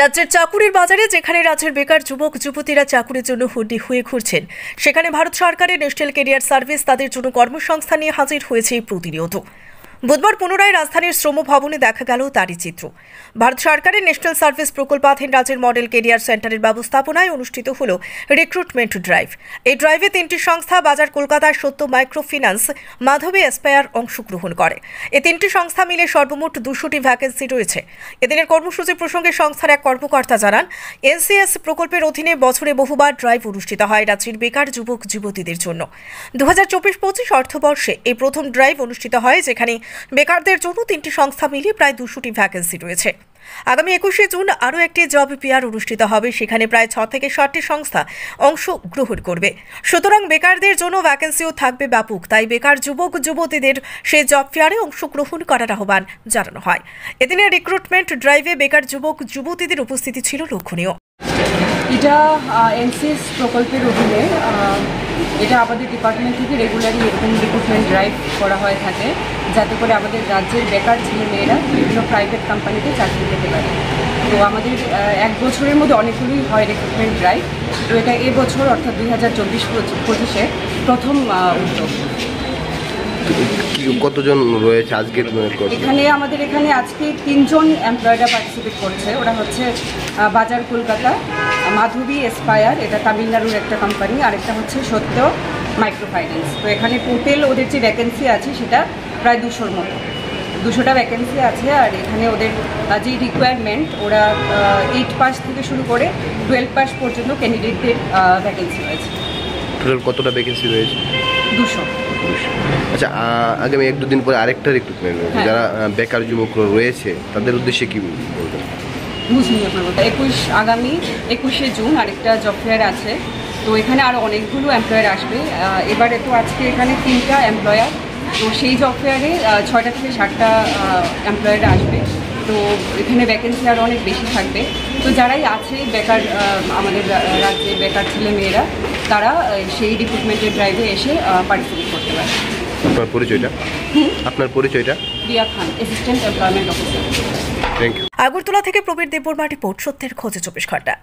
রাজ্যের চাকুরির বাজারে যেখানে রাজ্যের বেকার যুবক যুবতীরা চাকুরির জন্য হুডি হয়ে ঘুরছেন, সেখানে ভারত সরকারের ন্যাশনাল ক্যারিয়ার সার্ভিস তাদের জন্য কর্মসংস্থান নিয়ে হাজির হয়েছে প্রতিনিয়ত। বুধবার পুনরায় রাজধানীর শ্রম ভবনে দেখা গেল তারই চিত্র। ভারত সরকারের ন্যাশনাল সার্ভিস প্রকল্পাধীন রাজ্যের মডেল ক্যারিয়ার সেন্টারের ব্যবস্থাপনায় অনুষ্ঠিত হল রিক্রুটমেন্ট ড্রাইভ। এই ড্রাইভে 3টি সংস্থা বাজার কলকাতার সত্য মাইক্রো ফিন্যান্স, মাধবী এসপায়ার অংশগ্রহণ করে। এই 3টি সংস্থা মিলে সর্বমোট 200টি ভ্যাকেন্সি রয়েছে। এদিনের কর্মসূচি প্রসঙ্গে সংস্থার এক কর্মকর্তা জানান, এনসিএস প্রকল্পের অধীনে বছরে বহুবার ড্রাইভ অনুষ্ঠিত হয় রাজ্যের বেকার যুবক যুবতীদের জন্য। 2024-25 অর্থবর্ষে এই প্রথম ড্রাইভ অনুষ্ঠিত হয়, যেখানে বেকারদের জন্য 3টি সংস্থা মিলিয়ে প্রায় 200টি ভ্যাকেন্সি রয়েছে। আগামী 21শে জুন আরও একটি জব ফেয়ার অনুষ্ঠিত হবে, সেখানে প্রায় 6 থেকে 7টি সংস্থা অংশগ্রহণ করবে। সুতরাং বেকারদের জন্য ভ্যাকেন্সিও থাকবে ব্যাপক, তাই বেকার যুবক যুবতীদের সেই জব ফেয়ারে অংশগ্রহণ করার আহ্বান জানানো হয়। এদিনের রিক্রুটমেন্ট ড্রাইভে বেকার যুবক যুবতীদের উপস্থিতি ছিল লক্ষণীয়। এটা এনসিএস প্রকল্পের অধীনে এটা আমাদের ডিপার্টমেন্ট থেকে রেগুলারলি এরকম রিক্রুটমেন্ট ড্রাইভ করা হয়ে থাকে, যাতে করে আমাদের রাজ্যের বেকার ছেলেমেয়েরা বিভিন্ন প্রাইভেট কোম্পানিতে চাকরি পেতে পারে। তো আমাদের 1 বছরের মধ্যে অনেকগুলোই হয় রিক্রুটমেন্ট ড্রাইভ। তো এটা এবছর অর্থাৎ 2024-25-এ প্রথম উদ্যোগ। কতজন রয়েছে আজকে এখানে? আমাদের এখানে আজকে 3 জন এমপ্লয়াররা পার্টিসিপেট করছে। ওরা হচ্ছে বাজার কলকাতা, মাধবী এসপায়ার, এটা তামিলনাড়ুর একটা কোম্পানি, আরেকটা হচ্ছে সত্য মাইক্রো ফাইন্যান্স। তো এখানে টোটাল ওদের যে ভ্যাকেন্সি আছে সেটা প্রায় 200র মতো, 200টা ভ্যাকেন্সি আছে। আর এখানে ওদের যে রিকোয়ারমেন্ট, ওরা 8 পাস থেকে শুরু করে 12 পাস পর্যন্ত ক্যান্ডিডেটদের ভ্যাকেন্সি রয়েছে। টোটাল কতটা ভ্যাকেন্সি রয়েছে? 200। আচ্ছা, আগামী 1-2 দিন পরে আরেকটা রিক্রুটমেন্ট রয়েছে। যারা বেকার যুবক রয়েছে তাদের উদ্দেশ্যে কি বলবেন? বুঝলি আপনার কথা। আগামী 21শে জুন আরেকটা জব ফেয়ার আছে। তো এখানে আরও অনেকগুলো এমপ্লয়ার আসবে। এবারে তো আজকে এখানে 3টা এমপ্লয়ার, তো সেই জব ফেয়ারে 6টা থেকে 7টা এমপ্লয়াররা আসবে। তো এখানে ভ্যাকেন্সি আরও অনেক বেশি থাকবে। তো যারাই আছে বেকার, আমাদের রাজ্যে বেকার ছেলে মেয়েরা, তারা সেই রিক্রুটমেন্টের ড্রাইভে এসে পার্টিসিপেট করতে পারে। আপনার পরিচয়টা? Riya Khan, assistant employment officer. Thank you. Agartala থেকে প্রবীর দেববর্মা রিপোর্ট, সত্যের খোঁজে 24 ঘন্টা।